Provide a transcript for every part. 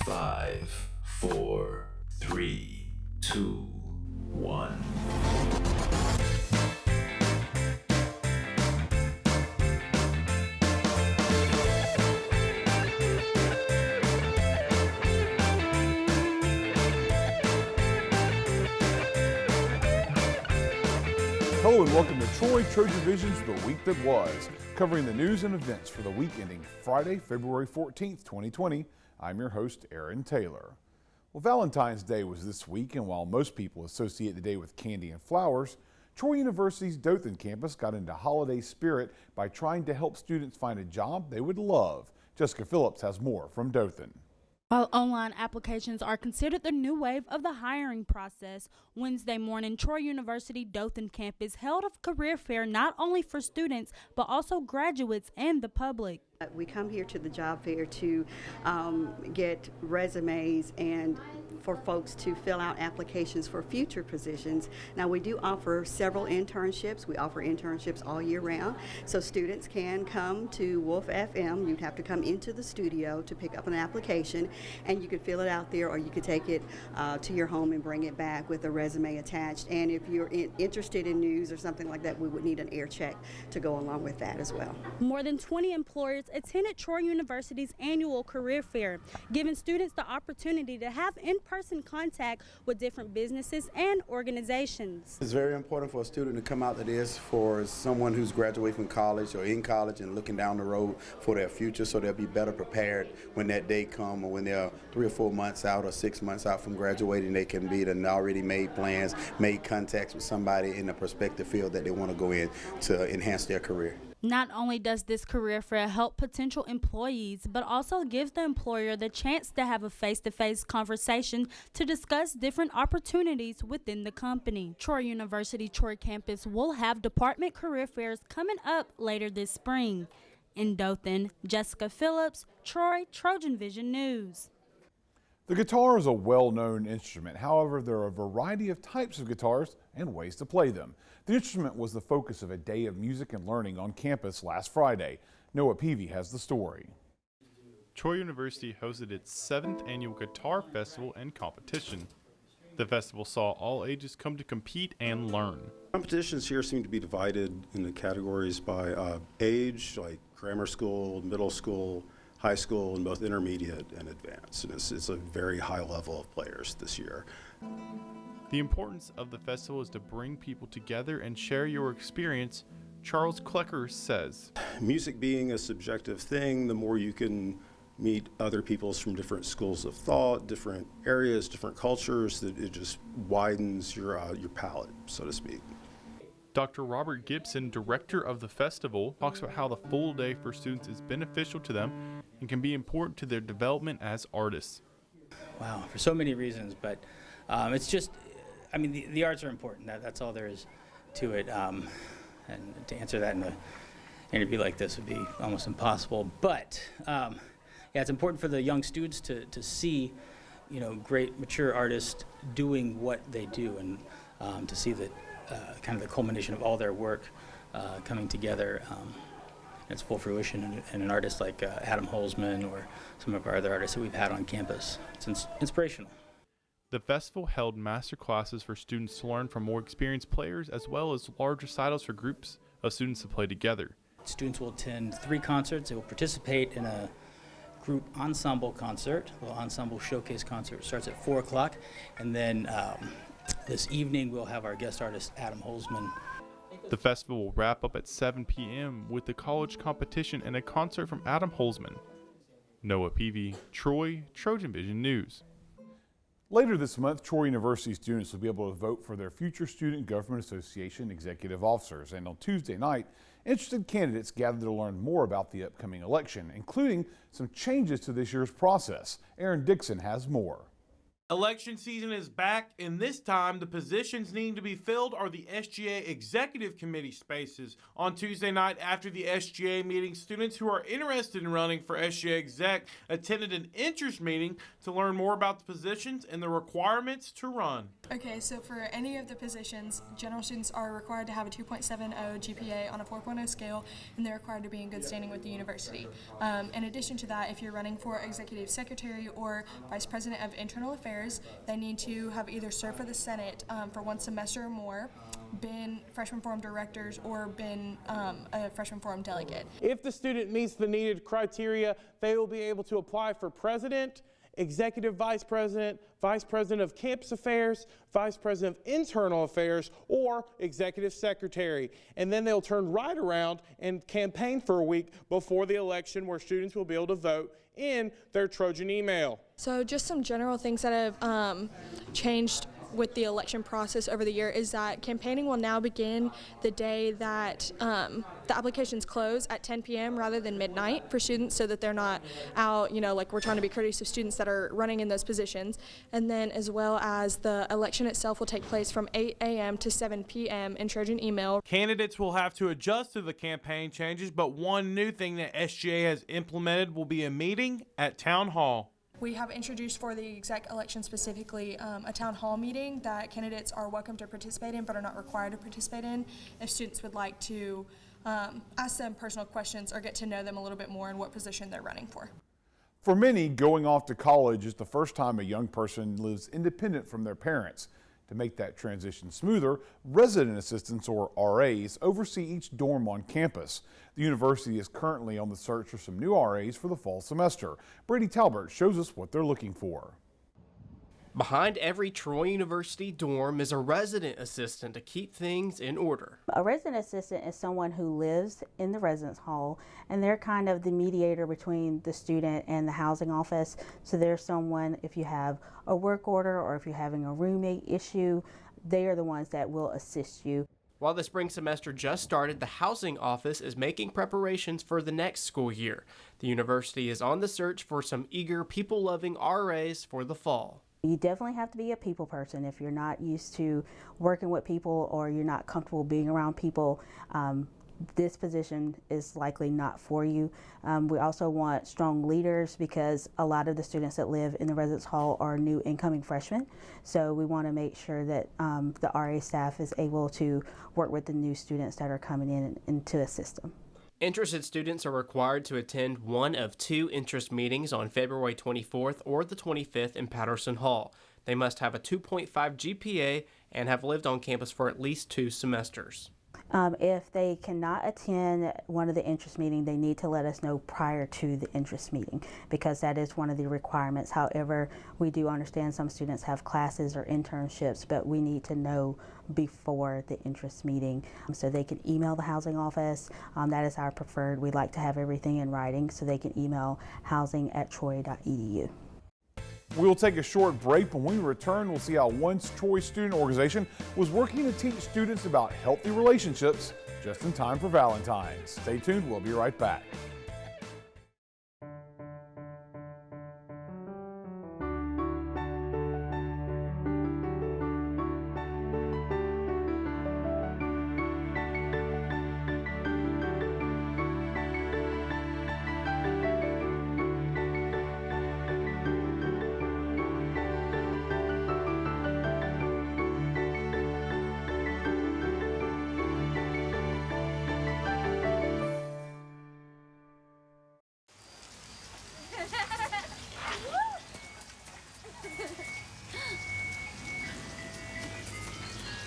5, 4, 3, 2, 1. Hello and welcome to TrojanVision's The Week That Was, covering the news and events for the week ending Friday, February 14th, 2020. I'm your host, Aaron Taylor. Well, Valentine's Day was this week, and while most people associate the day with candy and flowers, Troy University's Dothan campus got into holiday spirit by trying to help students find a job they would love. Jessica Phillips has more from Dothan. While online applications are considered the new wave of the hiring process, Wednesday morning, Troy University Dothan campus held a career fair not only for students, but also graduates and the public. We come here to the job fair to get resumes and for folks to fill out applications for future positions. Now, we do offer several internships. We offer internships all year round, so students can come to Wolf FM. You'd have to come into the studio to pick up an application, and you could fill it out there, or you could take it to your home and bring it back with a resume attached. And if you're interested in news or something like that, we would need an air check to go along with that as well. More than 20 employers attended Troy University's annual career fair, giving students the opportunity to have in-person contact with different businesses and organizations. It's very important for a student to come out to this for someone who's graduating from college or in college and looking down the road for their future, so they'll be better prepared when that day comes, or when they're 3 or 4 months out or 6 months out from graduating. They can be already made plans, made contacts with somebody in the prospective field that they want to go in to enhance their career. Not only does this career fair help potential employees, but also gives the employer the chance to have a face-to-face conversation to discuss different opportunities within the company. Troy University Troy campus will have department career fairs coming up later this spring. In Dothan, Jessica Phillips, Troy, TrojanVision News. The guitar is a well-known instrument. However, there are a variety of types of guitars and ways to play them. The instrument was the focus of a day of music and learning on campus last Friday. Noah Pevey has the story. Troy University hosted its 7th annual guitar festival and competition. The festival saw all ages come to compete and learn. Competitions here seem to be divided into categories by age, like grammar school, middle school, high school, and both intermediate and advanced. And it's a very high level of players this year. The importance of the festival is to bring people together and share your experience, Charles Klecker says. Music being a subjective thing, the more you can meet other people from different schools of thought, different areas, different cultures, that it just widens your palette, so to speak. Dr. Robert Gibson, director of the festival, talks about how the full day for students is beneficial to them and can be important to their development as artists. Wow, for so many reasons, but it's just, I mean, the arts are important. That's all there is to it. And to answer that in an interview like this would be almost impossible. But yeah, it's important for the young students to see, great mature artists doing what they do, and to see that kind of the culmination of all their work coming together in its full fruition, and an artist like Adam Holzman or some of our other artists that we've had on campus. It's inspirational. The festival held master classes for students to learn from more experienced players, as well as large recitals for groups of students to play together. Students will attend 3 concerts. They will participate in a group ensemble concert, a little ensemble showcase concert. It starts at 4 o'clock, and then this evening we'll have our guest artist Adam Holzman. The festival will wrap up at 7 p.m. with the college competition and a concert from Adam Holzman. Noah Pevey, Troy, TrojanVision News. Later this month, Troy University students will be able to vote for their future Student Government Association executive officers. And on Tuesday night, interested candidates gathered to learn more about the upcoming election, including some changes to this year's process. Aaron Dixon has more. Election season is back, and this time the positions needing to be filled are the SGA Executive Committee spaces. On Tuesday night after the SGA meeting, students who are interested in running for SGA Exec attended an interest meeting to learn more about the positions and the requirements to run. Okay, so for any of the positions, general students are required to have a 2.70 GPA on a 4.0 scale, and they're required to be in good standing with the university. In addition to that, if you're running for executive secretary or vice president of internal affairs, they need to have either served for the Senate for 1 semester or more, been freshman forum directors, or been a freshman forum delegate. If the student meets the needed criteria, they will be able to apply for president, executive vice president of campus affairs, vice president of internal affairs, or executive secretary. And then they'll turn right around and campaign for a week before the election, where students will be able to vote in their Trojan email. So just some general things that have changed with the election process over the year is that campaigning will now begin the day that the applications close at 10 p.m. rather than midnight for students, so that they're not out, like we're trying to be courteous of students that are running in those positions. And then as well as the election itself will take place from 8 a.m. to 7 p.m. in Trojan email. Candidates will have to adjust to the campaign changes, but one new thing that SGA has implemented will be a meeting at Town Hall. We have introduced for the exec election specifically a town hall meeting that candidates are welcome to participate in but are not required to participate in if students would like to ask them personal questions or get to know them a little bit more and what position they're running for. For many, going off to college is the first time a young person lives independent from their parents. To make that transition smoother, resident assistants, or RAs, oversee each dorm on campus. The university is currently on the search for some new RAs for the fall semester. Brady Talbert shows us what they're looking for. Behind every Troy University dorm is a resident assistant to keep things in order. A resident assistant is someone who lives in the residence hall, and they're kind of the mediator between the student and the housing office. So there's someone, if you have a work order or if you're having a roommate issue, they are the ones that will assist you. While the spring semester just started, the housing office is making preparations for the next school year. The university is on the search for some eager, people-loving RAs for the fall. You definitely have to be a people person. If you're not used to working with people or you're not comfortable being around people, this position is likely not for you. We also want strong leaders because a lot of the students that live in the residence hall are new incoming freshmen. So we want to make sure that the RA staff is able to work with the new students that are coming in and to assist them. Interested students are required to attend one of 2 interest meetings on February 24th or the 25th in Patterson Hall. They must have a 2.5 GPA and have lived on campus for at least 2 semesters. If they cannot attend one of the interest meetings, they need to let us know prior to the interest meeting because that is one of the requirements. However, we do understand some students have classes or internships, but we need to know before the interest meeting so they can email the housing office. That is our preferred. We like to have everything in writing so they can email housing@troy.edu. We'll take a short break. When we return, we'll see how one Troy student organization was working to teach students about healthy relationships just in time for Valentine's. Stay tuned, we'll be right back.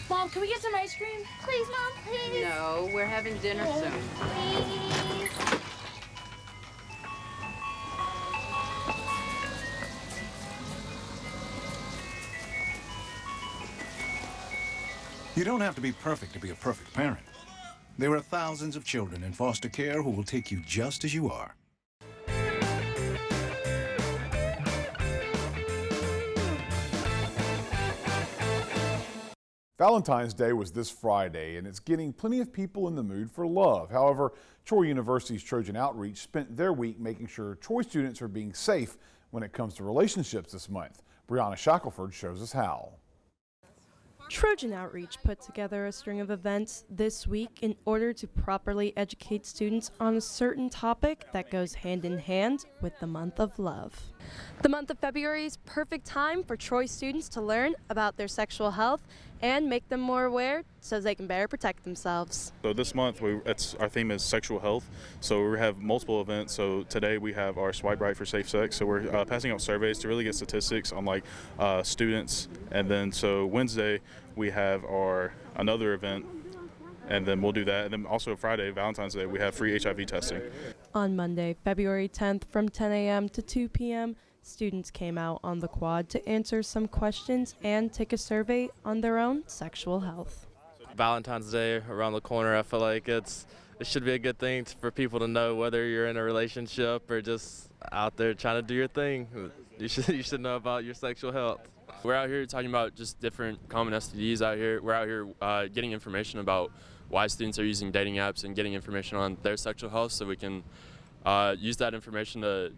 Mom, can we get some ice cream? Please, Mom, please. No, we're having dinner soon. Please. You don't have to be perfect to be a perfect parent. There are thousands of children in foster care who will take you just as you are. Valentine's Day was this Friday, and it's getting plenty of people in the mood for love. However, Troy University's Trojan Outreach spent their week making sure Troy students are being safe when it comes to relationships this month. Brianna Shackelford shows us how. Trojan Outreach put together a string of events this week in order to properly educate students on a certain topic that goes hand in hand with the month of love. The month of February is perfect time for Troy students to learn about their sexual health and make them more aware so they can better protect themselves. So this month, our theme is sexual health. So we have multiple events. So today we have our Swipe Right for Safe Sex. So we're passing out surveys to really get statistics on like students. And then so Wednesday we have another event, and then we'll do that. And then also Friday, Valentine's Day, we have free HIV testing. On Monday, February 10th from 10 a.m. to 2 p.m., students came out on the quad to answer some questions and take a survey on their own sexual health. Valentine's Day around the corner, I feel like it should be a good thing for people to know whether you're in a relationship or just out there trying to do your thing. You should know about your sexual health. We're out here talking about just different common STDs out here. We're out here getting information about why students are using dating apps and getting information on their sexual health so we can use that information to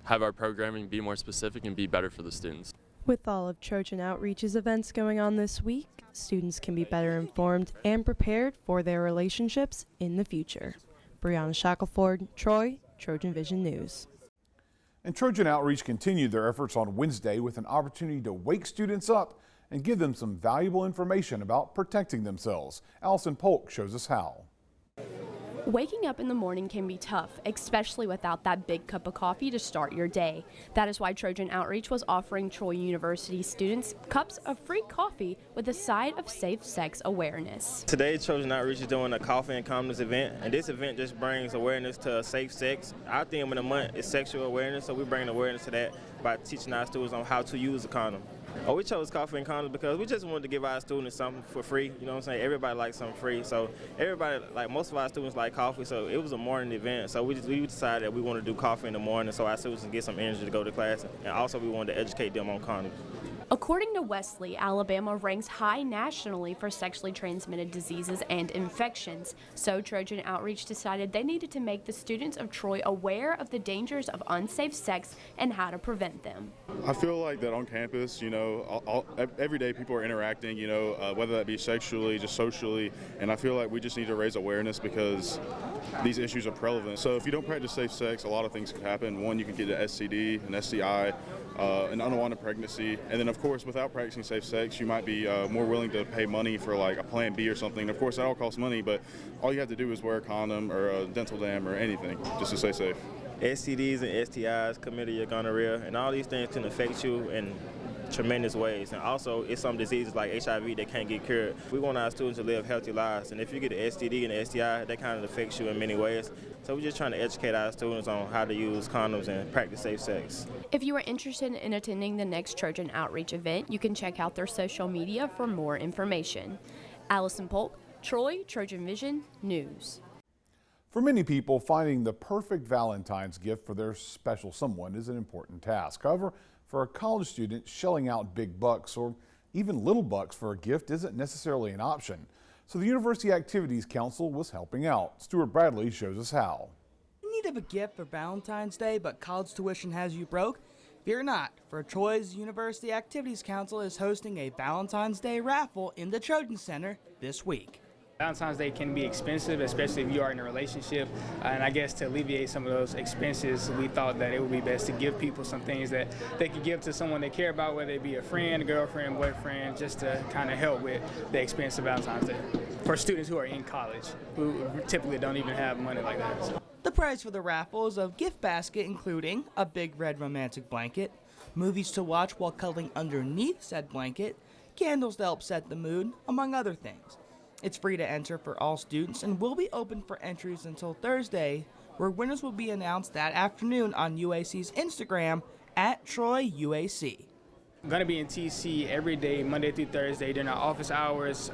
have our programming be more specific and be better for the students. With all of Trojan Outreach's events going on this week, students can be better informed and prepared for their relationships in the future. Brianna Shackelford, Troy, TrojanVision News. And Trojan Outreach continued their efforts on Wednesday with an opportunity to wake students up and give them some valuable information about protecting themselves. Allison Polk shows us how. Waking up in the morning can be tough, especially without that big cup of coffee to start your day. That is why Trojan Outreach was offering Troy University students cups of free coffee with a side of safe sex awareness. Today, Trojan Outreach is doing a coffee and condoms event, and this event just brings awareness to safe sex. Our theme of the month is sexual awareness, so we bring awareness to that by teaching our students on how to use a condom. We chose coffee and condoms because we just wanted to give our students something for free. You know what I'm saying? Everybody likes something free. So everybody, like most of our students like coffee, so it was a morning event. So we decided that we want to do coffee in the morning so our students can get some energy to go to class. And also we wanted to educate them on condoms. According to Wesley, Alabama ranks high nationally for sexually transmitted diseases and infections. So Trojan Outreach decided they needed to make the students of Troy aware of the dangers of unsafe sex and how to prevent them. I feel like that on campus, you know, every day people are interacting, you know, whether that be sexually, just socially, and I feel like we just need to raise awareness because these issues are prevalent. So if you don't practice safe sex, a lot of things could happen. One, you could get an STD, an STI, an unwanted pregnancy, and then of course without practicing safe sex you might be more willing to pay money for like a plan B or something. Of course that all costs money, but all you have to do is wear a condom or a dental dam or anything just to stay safe. STDs and STIs, chlamydia, gonorrhea, and all these things can affect you in tremendous ways. And also, it's some diseases like HIV that can't get cured. We want our students to live healthy lives, and if you get an STD and an STI, that kind of affects you in many ways. So we're just trying to educate our students on how to use condoms and practice safe sex. If you are interested in attending the next Trojan Outreach event, you can check out their social media for more information. Allison Polk, Troy, TrojanVision News. For many people, finding the perfect Valentine's gift for their special someone is an important task. However, for a college student, shelling out big bucks or even little bucks for a gift isn't necessarily an option. So the University Activities Council was helping out. Stuart Bradley shows us how. In need of a gift for Valentine's Day, but college tuition has you broke? Fear not, for Troy's University Activities Council is hosting a Valentine's Day raffle in the Trojan Center this week. Valentine's Day can be expensive, especially if you are in a relationship, and I guess to alleviate some of those expenses, we thought that it would be best to give people some things that they could give to someone they care about, whether it be a friend, a girlfriend, boyfriend, just to kind of help with the expense of Valentine's Day for students who are in college, who typically don't even have money like that. The prize for the raffle is a gift basket including a big red romantic blanket, movies to watch while cuddling underneath said blanket, candles to help set the mood, among other things. It's free to enter for all students and will be open for entries until Thursday, where winners will be announced that afternoon on UAC's Instagram at TroyUAC. I'm going to be in TC every day, Monday through Thursday, during our office hours,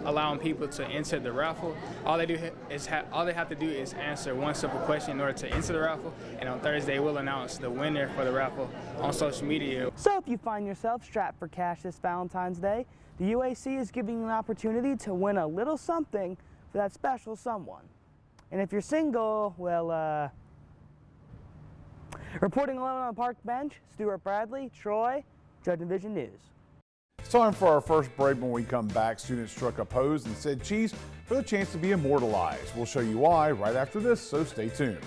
allowing people to enter the raffle. All they have to do is answer one simple question in order to enter the raffle, and on Thursday we'll announce the winner for the raffle on social media. So if you find yourself strapped for cash this Valentine's Day, the UAC is giving you an opportunity to win a little something for that special someone. And if you're single, well, Reporting alone on the park bench, Stuart Bradley, Troy, TrojanVision News. It's time for our first break. When we come back, students struck a pose and said cheese for the chance to be immortalized. We'll show you why right after this, so stay tuned.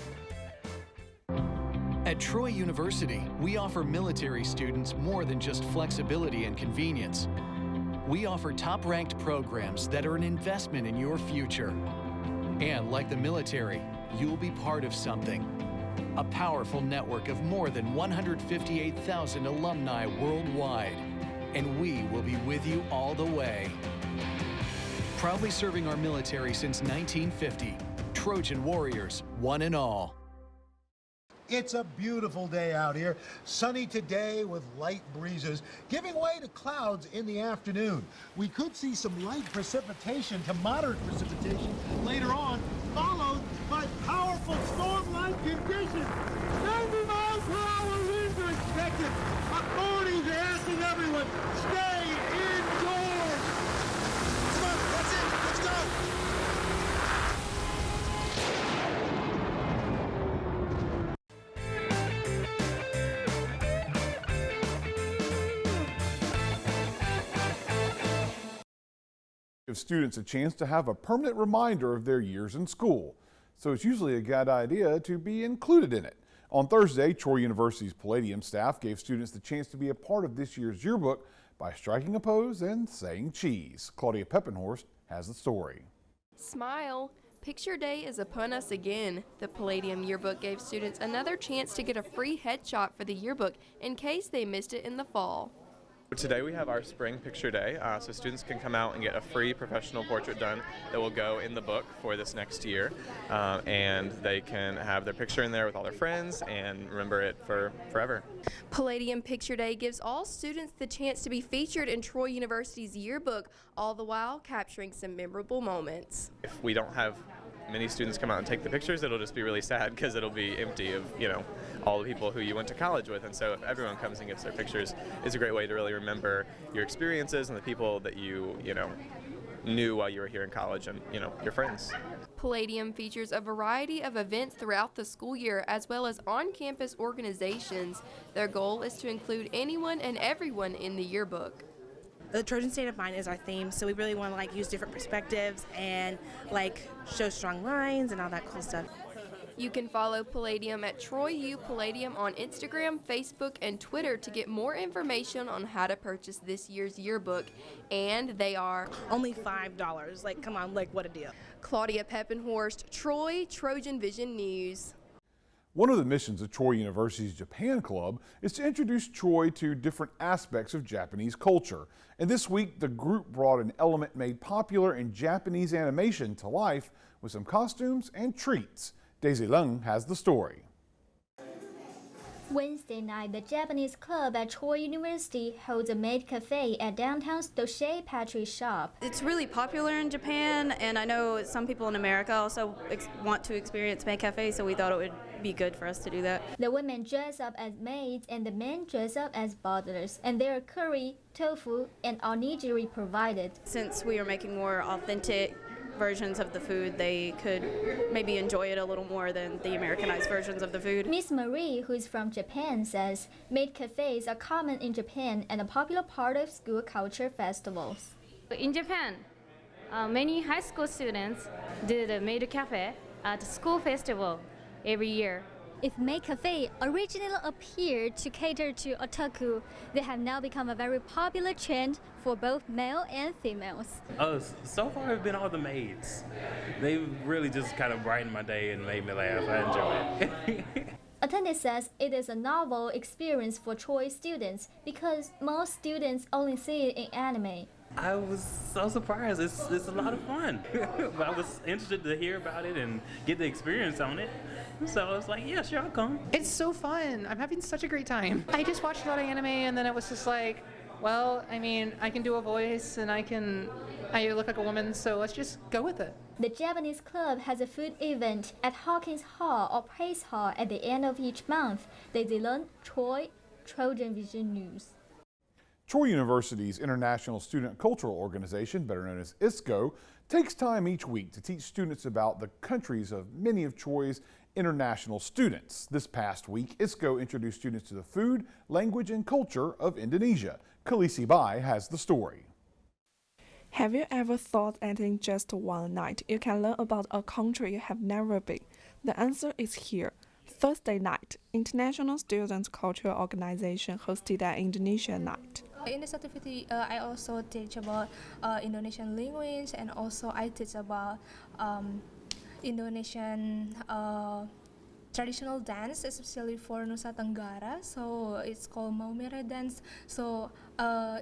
At Troy University, we offer military students more than just flexibility and convenience. We offer top-ranked programs that are an investment in your future. And like the military, you'll be part of something. A powerful network of more than 158,000 alumni worldwide. And we will be with you all the way. Proudly serving our military since 1950. Trojan Warriors, one and all. It's a beautiful day out here. Sunny today with light breezes, giving way to clouds in the afternoon. We could see some light precipitation to moderate precipitation later on, followed by powerful storm-like conditions. 90 miles per hour winds are expected. Authorities are asking everyone, stay indoors. Come on, that's it. Let's go. Give students a chance to have a permanent reminder of their years in school. So it's usually a good idea to be included in it. On Thursday, Troy University's Palladium staff gave students the chance to be a part of this year's yearbook by striking a pose and saying cheese. Claudia Peppenhorst has the story. Smile. Picture Day is upon us again. The Palladium yearbook gave students another chance to get a free headshot for the yearbook in case they missed it in the fall. Today we have our spring picture day, so students can come out and get a free professional portrait done that will go in the book for this next year, and they can have their picture in there with all their friends and remember it for forever. Palladium Picture Day gives all students the chance to be featured in Troy University's yearbook, all the while capturing some memorable moments. If we don't have many students come out and take the pictures, it'll just be really sad because it'll be empty of, you know, all the people who you went to college with. And so if everyone comes and gets their pictures, it's a great way to really remember your experiences and the people that you knew while you were here in college and, your friends. Palladium features a variety of events throughout the school year as well as on-campus organizations. Their goal is to include anyone and everyone in the yearbook. The Trojan State of Mind is our theme, so we really want to use different perspectives and show strong lines and all that cool stuff. You can follow Palladium at Troy U Palladium on Instagram, Facebook, and Twitter to get more information on how to purchase this year's yearbook. And they are only $5. Come on, what a deal. Claudia Peppenhorst, Troy, TrojanVision News. One of the missions of Troy University's Japan Club is to introduce Troy to different aspects of Japanese culture. And this week, the group brought an element made popular in Japanese animation to life with some costumes and treats. Daisy Leng has the story. Wednesday night, the Japanese club at Troy University holds a maid cafe at downtown's Doshe Pastry Shop. It's really popular in Japan, and I know some people in America also want to experience maid cafe, so we thought it would be good for us to do that. The women dress up as maids and the men dress up as butlers, and there are curry, tofu, and onigiri provided. Since we are making more authentic versions of the food, they could maybe enjoy it a little more than the Americanized versions of the food. Miss Marie, who is from Japan, says maid cafes are common in Japan and a popular part of school culture festivals. In Japan, many high school students do the maid cafe at school festival every year. If maid cafe originally appeared to cater to otaku, they have now become a very popular trend for both male and females. So far it's been all the maids. They've really just kind of brightened my day and made me laugh. I enjoy it. Attendee says it is a novel experience for Troy students because most students only see it in anime. I was so surprised. It's a lot of fun. I was interested to hear about it and get the experience on it. So I was like, yeah, sure, I'll come. It's so fun. I'm having such a great time. I just watched a lot of anime and then it was just like, well, I mean, I can do a voice and I look like a woman, so let's just go with it. The Japanese club has a food event at Hawkins Hall or Pace Hall at the end of each month. Daisy Leng, Troy, TrojanVision News. Troy University's International Student Cultural Organization, better known as ISCO, takes time each week to teach students about the countries of many of Troy's international students. This past week, ISCO introduced students to the food, language, and culture of Indonesia. Khaleesi Bai has the story. Have you ever thought that in just one night you can learn about a country you have never been? The answer is here. Thursday night, International Students Cultural Organization hosted an Indonesian night. In this activity, I also teach about Indonesian language, and also I teach about Indonesian traditional dance, especially for Nusa Tenggara. So it's called Maumere dance. So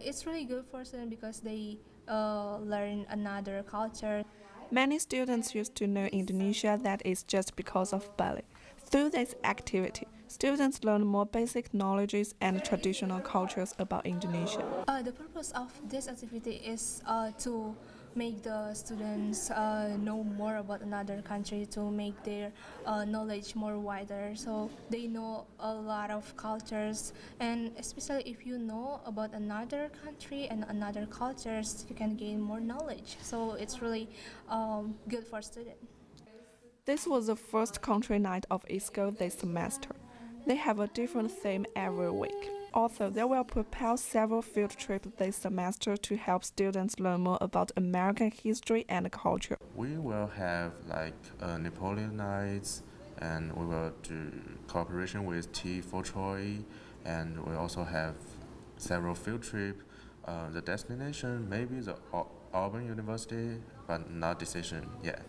it's really good for students because they learn another culture. Many students used to know Indonesia that is just because of ballet. Through this activity, students learn more basic knowledges and traditional cultures about Indonesia. The purpose of this activity is to make the students know more about another country, to make their knowledge more wider, so they know a lot of cultures, and especially if you know about another country and another cultures, you can gain more knowledge. So it's really good for students. This was the first country night of ISCO this semester. They have a different theme every week. Also, they will prepare several field trips this semester to help students learn more about American history and culture. We will have like Napoleon nights, and we will do cooperation with T4Troy, and we also have several field trips. The destination maybe the Auburn University, but not decision yet.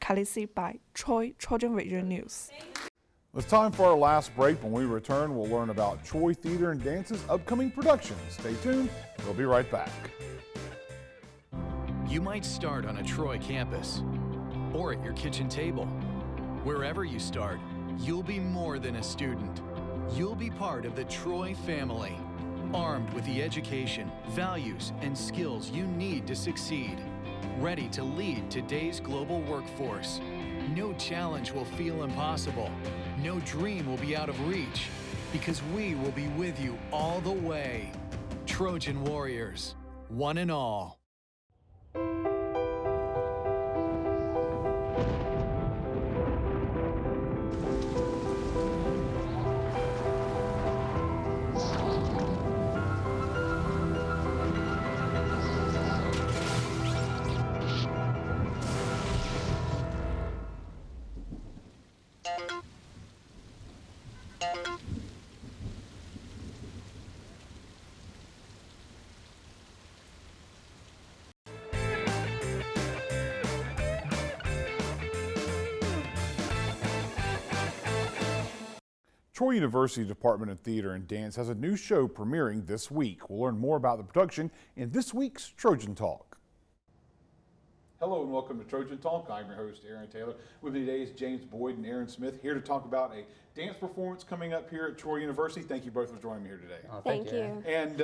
Khaleesi Bai, TrojanVision News. It's time for our last break. When we return, we'll learn about Troy Theater and Dance's upcoming productions. Stay tuned. We'll be right back. You might start on a Troy campus or at your kitchen table. Wherever you start, you'll be more than a student. You'll be part of the Troy family, armed with the education, values, and skills you need to succeed. Ready to lead today's global workforce. No challenge will feel impossible. No dream will be out of reach, because we will be with you all the way. Trojan Warriors, one and all. Troy University Department of Theater and Dance has a new show premiering this week. We'll learn more about the production in this week's Trojan Talk. Hello and welcome to Trojan Talk. I'm your host, Aaron Taylor. With me today is James Boyd and Aaron Smith, here to talk about a dance performance coming up here at Troy University. Thank you both for joining me here today. Oh, thank you. And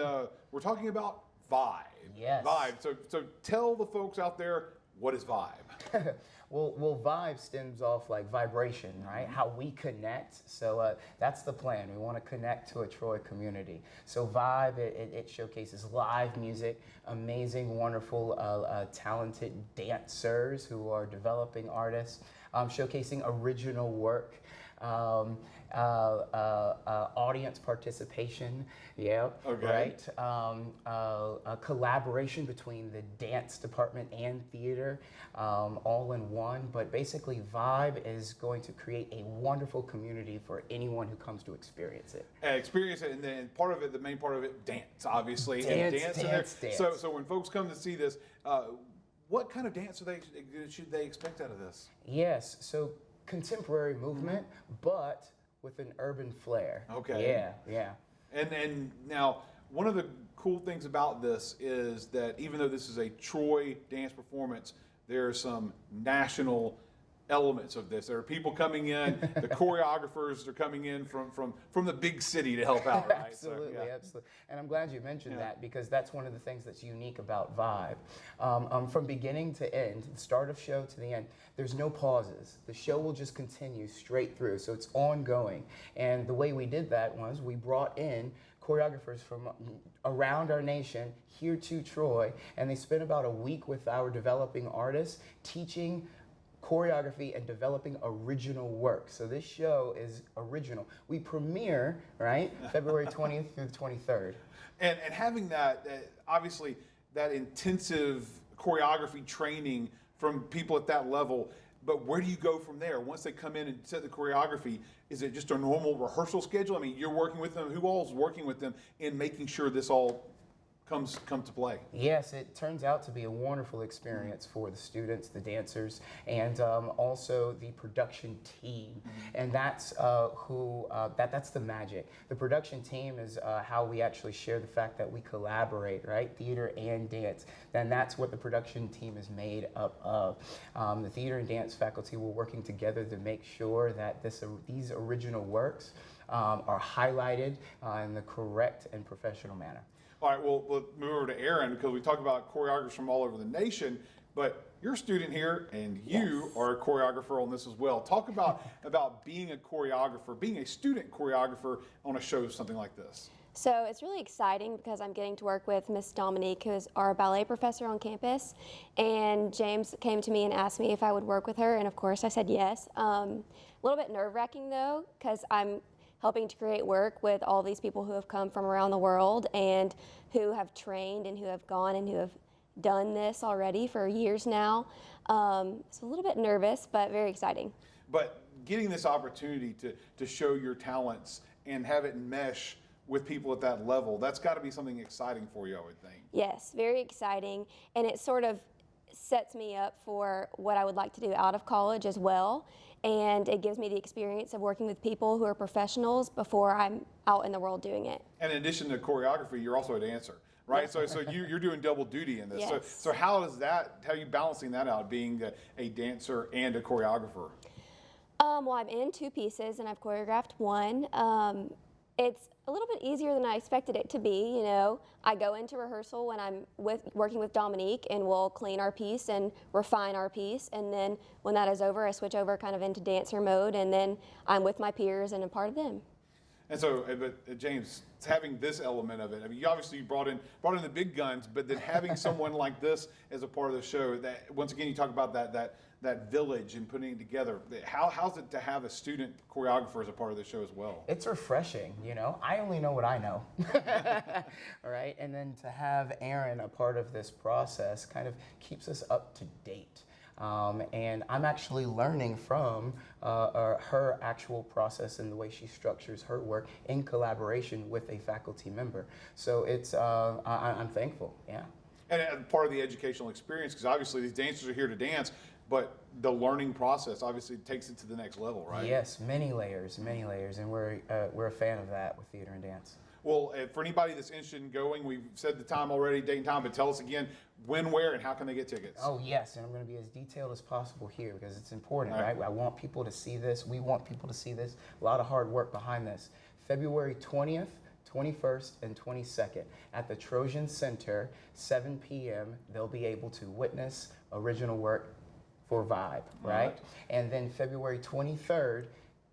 we're talking about Vibe. Yes. Vibe. So tell the folks out there, what is Vibe? Well, Vibe stems off like vibration, right? How we connect. So that's the plan. We want to connect to a Troy community. So Vibe, it showcases live music, amazing, wonderful, talented dancers who are developing artists, showcasing original work. Audience participation, okay. Right? A collaboration between the dance department and theater, all in one. But basically, Vibe is going to create a wonderful community for anyone who comes to experience it. Experience it, and then part of it, the main part of it, dance, obviously. Dance. So when folks come to see this, what kind of dance should they expect out of this? Yes, so contemporary movement, but with an urban flair. Okay. Yeah. And now, one of the cool things about this is that even though this is a Troy dance performance, there are some national elements of this. There are people coming in, the choreographers are coming in from the big city to help out, right? Absolutely. And I'm glad you mentioned that, because that's one of the things that's unique about Vibe. From beginning to end, the start of show to the end, there's no pauses. The show will just continue straight through, so it's ongoing. And the way we did that was we brought in choreographers from around our nation here to Troy, and they spent about a week with our developing artists teaching choreography and developing original work. So this show is original. We premiere, right, February 20th through the 23rd. And having that, obviously, that intensive choreography training from people at that level, but where do you go from there? Once they come in and set the choreography, is it just a normal rehearsal schedule? I mean, you're working with them. Who all is working with them in making sure this all come to play? Yes, it turns out to be a wonderful experience for the students, the dancers, and also the production team. And that's that's the magic. The production team is how we actually share the fact that we collaborate, right? Theater and dance. And that's what the production team is made up of. The theater and dance faculty were working together to make sure that these original works are highlighted in the correct and professional manner. All right, well, we'll move over to Aaron because we talk about choreographers from all over the nation, but you're a student here and you are a choreographer on this as well. Talk about being a choreographer, being a student choreographer on a show something like this. So it's really exciting because I'm getting to work with Miss Dominique, who is our ballet professor on campus, and James came to me and asked me if I would work with her, and of course I said yes. A little bit nerve-wracking though, because I'm helping to create work with all these people who have come from around the world and who have trained and who have gone and who have done this already for years now. It's a little bit nervous, but very exciting. But getting this opportunity to show your talents and have it mesh with people at that level, that's got to be something exciting for you, I would think. Yes, very exciting, and it sort of sets me up for what I would like to do out of college as well. And it gives me the experience of working with people who are professionals before I'm out in the world doing it. And in addition to choreography, you're also a dancer, right? So you're doing double duty in this. Yes. So how are you balancing that out, being a dancer and a choreographer? Well, I'm in 2 pieces and I've choreographed 1. It's a little bit easier than I expected it to be, you know. I go into rehearsal when I'm working with Dominique, and we'll clean our piece and refine our piece, and then when that is over, I switch over kind of into dancer mode, and then I'm with my peers and a part of them. And so, but James, having this element of it, I mean, you obviously brought in the big guns, but then having someone like this as a part of the show, that once again you talk about that village and putting it together. How's it to have a student choreographer as a part of the show as well? It's refreshing, you know. I only know what I know, all right? And then to have Aaron a part of this process kind of keeps us up to date. And I'm actually learning from her actual process and the way she structures her work in collaboration with a faculty member. So it's, I'm thankful, yeah. And part of the educational experience, because obviously these dancers are here to dance, but the learning process obviously takes it to the next level, right? Yes, many layers, and we're a fan of that with theater and dance. Well, for anybody that's interested in going, we've said the time already, date and time, but tell us again when, where, and how can they get tickets? Oh, yes, and I'm going to be as detailed as possible here because it's important, right? I want people to see this. We want people to see this. A lot of hard work behind this. February 20th, 21st, and 22nd at the Trojan Center, 7 p.m. They'll be able to witness original work for Vibe, right? And then February 23rd,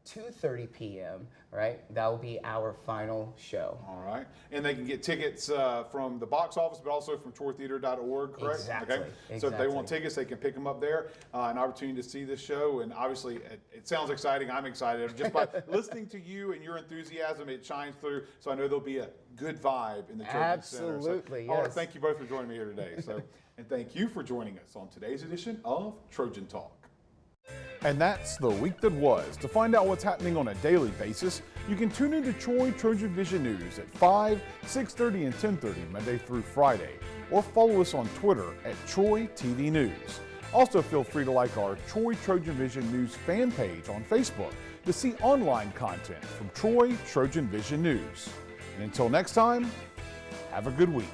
2:30 p.m., right? That will be our final show. All right. And they can get tickets from the box office, but also from troytheater.org, correct? Exactly. Okay. So if they want tickets, they can pick them up there. An opportunity to see this show. And obviously, it sounds exciting. I'm excited. Just by listening to you and your enthusiasm, it shines through. So I know there'll be a good vibe in the Trojan Center. Absolutely, so, yes. yes. Thank you both for joining me here today. And thank you for joining us on today's edition of Trojan Talk. And that's the week that was. To find out what's happening on a daily basis, you can tune into Troy TrojanVision News at 5, 6:30, and 10:30 Monday through Friday, or follow us on Twitter at Troy TV News. Also, feel free to like our Troy TrojanVision News fan page on Facebook to see online content from Troy TrojanVision News. And until next time, have a good week.